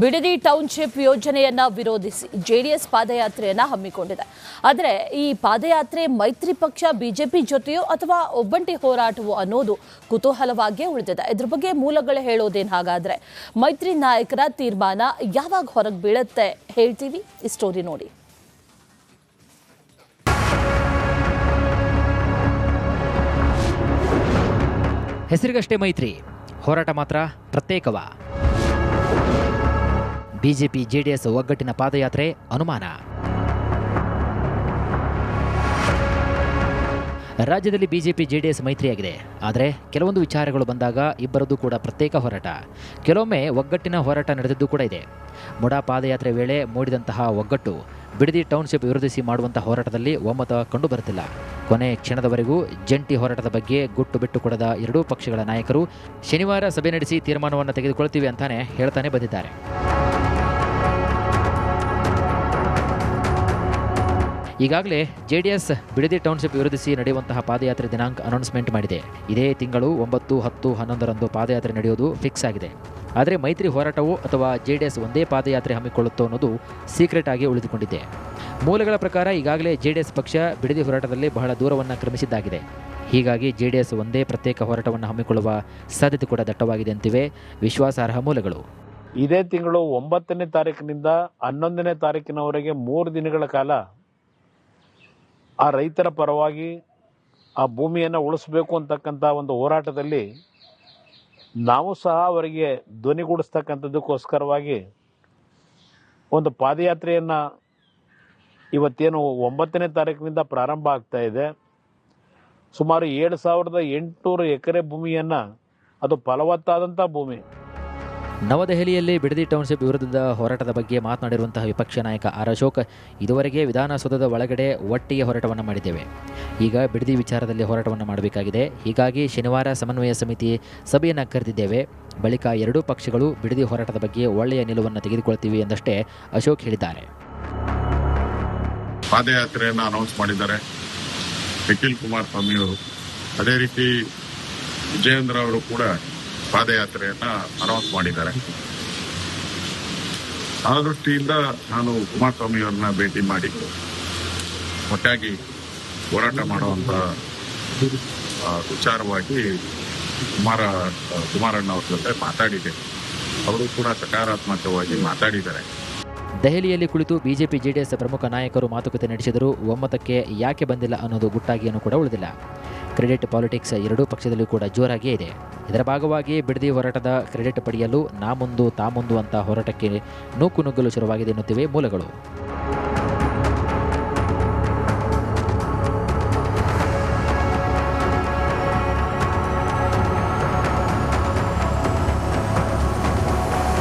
Bidadi township ಯೋಜನೆಯನ್ನ ವಿರೋಧಿಸಿ JDS ಪಾದಯಾತ್ರೆಯನ್ನ ಹಮ್ಮಿಕೊಂಡಿದೆ. ಆದರೆ ಈ ಪಾದಯಾತ್ರೆ ಮೈತ್ರಿ ಪಕ್ಷ ಬಿಜೆಪಿ ಜೊತೆಯೋ ಅಥವಾ ಒಬ್ಬಂಟಿ ಹೋರಾಟವೋ ಅನ್ನೋದು ಕುತೂಹಲವಾಗಿಯೇ ಉಳಿದಿದೆ. ಇದ್ರ ಬಗ್ಗೆ ಮೂಲಗಳು ಹೇಳೋದೇನು ಹಾಗಾದ್ರೆ? ಮೈತ್ರಿ ನಾಯಕರ ತೀರ್ಮಾನ ಯಾವಾಗ ಹೊರಗೆ ಬೀಳುತ್ತೆ ಹೇಳ್ತೀವಿ, ಈ ಸ್ಟೋರಿ ನೋಡಿ. ಹೆಸರಿಗಷ್ಟೇ ಮೈತ್ರಿ, ಹೋರಾಟ ಮಾತ್ರ ಪ್ರತ್ಯೇಕವ. ಬಿಜೆಪಿ ಜೆಡಿಎಸ್ ಒಗ್ಗಟ್ಟಿನ ಪಾದಯಾತ್ರೆ ಅನುಮಾನ. ರಾಜ್ಯದಲ್ಲಿ ಬಿಜೆಪಿ ಜೆಡಿಎಸ್ ಮೈತ್ರಿಯಾಗಿದೆ. ಆದರೆ ಕೆಲವೊಂದು ವಿಚಾರಗಳು ಬಂದಾಗ ಇಬ್ಬರದ್ದು ಕೂಡ ಪ್ರತ್ಯೇಕ ಹೋರಾಟ, ಕೆಲವೊಮ್ಮೆ ಒಗ್ಗಟ್ಟಿನ ಹೋರಾಟ ನಡೆದಿದ್ದು ಕೂಡ ಇದೆ. ಮುಡಾ ಪಾದಯಾತ್ರೆ ವೇಳೆ ಮೂಡಿದಂತಹ ಒಗ್ಗಟ್ಟು ಬಿಡದಿ ಟೌನ್ಶಿಪ್ ವಿರೋಧಿಸಿ ಮಾಡುವಂತಹ ಹೋರಾಟದಲ್ಲಿ ಒಮ್ಮತ ಕಂಡುಬರುತ್ತಿಲ್ಲ. ಕೊನೆ ಕ್ಷಣದವರೆಗೂ ಜಂಟಿ ಹೋರಾಟದ ಬಗ್ಗೆ ಗುಟ್ಟು ಬಿಟ್ಟು ಕೊಡದ ಎರಡೂ ಪಕ್ಷಗಳ ನಾಯಕರು ಶನಿವಾರ ಸಭೆ ನಡೆಸಿ ತೀರ್ಮಾನವನ್ನು ತೆಗೆದುಕೊಳ್ತೀವಿ ಅಂತಾನೆ ಹೇಳ್ತಾನೆ ಬಂದಿದ್ದಾರೆ. ಈಗಾಗಲೇ ಜೆಡಿಎಸ್ ಬಿಡದಿ ಟೌನ್ಶಿಪ್ ವಿರೋಧಿಸಿ ನಡೆಯುವಂತಹ ಪಾದಯಾತ್ರೆ ದಿನಾಂಕ ಅನೌನ್ಸ್ಮೆಂಟ್ ಮಾಡಿದೆ. ಇದೇ ತಿಂಗಳು 9, 10, 11ರಂದು ಪಾದಯಾತ್ರೆ ನಡೆಯುವುದು ಫಿಕ್ಸ್ ಆಗಿದೆ. ಆದರೆ ಮೈತ್ರಿ ಹೋರಾಟವೋ ಅಥವಾ ಜೆಡಿಎಸ್ ಒಂದೇ ಪಾದಯಾತ್ರೆ ಹಮ್ಮಿಕೊಳ್ಳುತ್ತೋ ಅನ್ನೋದು ಸೀಕ್ರೆಟ್ ಆಗಿ ಉಳಿದುಕೊಂಡಿದೆ. ಮೂಲಗಳ ಪ್ರಕಾರ ಈಗಾಗಲೇ ಜೆಡಿಎಸ್ ಪಕ್ಷ ಬಿಡದಿ ಹೋರಾಟದಲ್ಲಿ ಬಹಳ ದೂರವನ್ನು ಕ್ರಮಿಸಿದ್ದಾಗಿದೆ. ಹೀಗಾಗಿ ಜೆಡಿಎಸ್ ಒಂದೇ ಪ್ರತ್ಯೇಕ ಹೋರಾಟವನ್ನು ಹಮ್ಮಿಕೊಳ್ಳುವ ಸಾಧ್ಯತೆ ಕೂಡ ದಟ್ಟವಾಗಿದೆ ಅಂತಿವೆ ವಿಶ್ವಾಸಾರ್ಹ ಮೂಲಗಳು. ಇದೇ ತಿಂಗಳು 9ನೇ ತಾರೀಕಿನಿಂದ 11ನೇ ತಾರೀಕಿನವರೆಗೆ 3 ದಿನಗಳ ಕಾಲ ಆ ರೈತರ ಪರವಾಗಿ ಆ ಭೂಮಿಯನ್ನು ಉಳಿಸಬೇಕು ಅಂತಕ್ಕಂಥ ಒಂದು ಹೋರಾಟದಲ್ಲಿ ನಾವು ಸಹ ಅವರಿಗೆ ಧ್ವನಿಗೂಡಿಸ್ತಕ್ಕಂಥದ್ದಕ್ಕೋಸ್ಕರವಾಗಿ ಒಂದು ಪಾದಯಾತ್ರೆಯನ್ನು ಇವತ್ತೇನು 9ನೇ ತಾರೀಕಿನಿಂದ ಪ್ರಾರಂಭ ಆಗ್ತಾ ಇದೆ. ಸುಮಾರು 7,800 ಎಕರೆ ಭೂಮಿಯನ್ನು, ಅದು ಫಲವತ್ತಾದಂಥ ಭೂಮಿ. ನವದೆಹಲಿಯಲ್ಲಿ ಬಿಡದಿ ಟೌನ್ಶಿಪ್ ವಿರುದ್ಧದ ಹೋರಾಟದ ಬಗ್ಗೆ ಮಾತನಾಡಿರುವಂತಹ ವಿಪಕ್ಷ ನಾಯಕ ಆರ್ ಅಶೋಕ್, ಇದುವರೆಗೆ ವಿಧಾನಸೌಧದ ಒಳಗಡೆ ಒಟ್ಟಿಗೆ ಹೋರಾಟವನ್ನು ಮಾಡಿದ್ದೇವೆ. ಈಗ ಬಿಡದಿ ವಿಚಾರದಲ್ಲಿ ಹೋರಾಟವನ್ನು ಮಾಡಬೇಕಾಗಿದೆ. ಹೀಗಾಗಿ ಶನಿವಾರ ಸಮನ್ವಯ ಸಮಿತಿ ಸಭೆಯನ್ನು ಕರೆದಿದ್ದೇವೆ. ಬಳಿಕ ಎರಡೂ ಪಕ್ಷಗಳು ಬಿಡದಿ ಹೋರಾಟದ ಬಗ್ಗೆ ಒಳ್ಳೆಯ ನಿಲುವನ್ನು ತೆಗೆದುಕೊಳ್ತೀವಿ ಎಂದಷ್ಟೇ ಅಶೋಕ್ ಹೇಳಿದ್ದಾರೆ. ಪಾದಯಾತ್ರೆಯನ್ನು ಅನೌನ್ಸ್ ಮಾಡಿದ್ದಾರೆ ನಿಖಿಲ್ ಕುಮಾರಸ್ವಾಮಿ ಅವರು. ಅದೇ ರೀತಿ ವಿಜಯೇಂದ್ರ ಅವರು ಕೂಡ ಪಾದಯಾತ್ರೆಯನ್ನ ಅನೌನ್ಸ್ ಮಾಡಿದ್ದಾರೆ. ಆ ದೃಷ್ಟಿಯಿಂದ ನಾನು ಕುಮಾರಸ್ವಾಮಿ ಅವರನ್ನ ಭೇಟಿ ಮಾಡಿ ಒಟ್ಟಾಗಿ ಹೋರಾಟ ಮಾಡುವಂತ ವಿಚಾರವಾಗಿ ಕುಮಾರಣ್ಣ ಅವ್ರ ಜೊತೆ ಮಾತಾಡಿದೆ. ಅವರು ಕೂಡ ಸಕಾರಾತ್ಮಕವಾಗಿ ಮಾತಾಡಿದ್ದಾರೆ. ದೆಹಲಿಯಲ್ಲಿ ಕುಳಿತು ಬಿಜೆಪಿ ಜೆಡಿಎಸ್ ಪ್ರಮುಖ ನಾಯಕರು ಮಾತುಕತೆ ನಡೆಸಿದರೂ ಒಮ್ಮತಕ್ಕೆ ಯಾಕೆ ಬಂದಿಲ್ಲ ಅನ್ನೋದು ಗುಟ್ಟಾಗಿಯೂ ಕೂಡ ಉಳಿದಿಲ್ಲ. ಕ್ರೆಡಿಟ್ ಪಾಲಿಟಿಕ್ಸ್ ಎರಡೂ ಪಕ್ಷದಲ್ಲೂ ಕೂಡ ಜೋರಾಗಿಯೇ ಇದೆ. ಇದರ ಭಾಗವಾಗಿ ಬಿಡದಿ ಹೋರಾಟದ ಕ್ರೆಡಿಟ್ ಪಡೆಯಲು ನಾ ಮುಂದು ತಾ ಮುಂದು ಅಂತ ಹೋರಾಟಕ್ಕೆ ನೂಕು ನುಗ್ಗಲು ಶುರುವಾಗಿದೆ ಎನ್ನುತ್ತಿವೆ ಮೂಲಗಳು.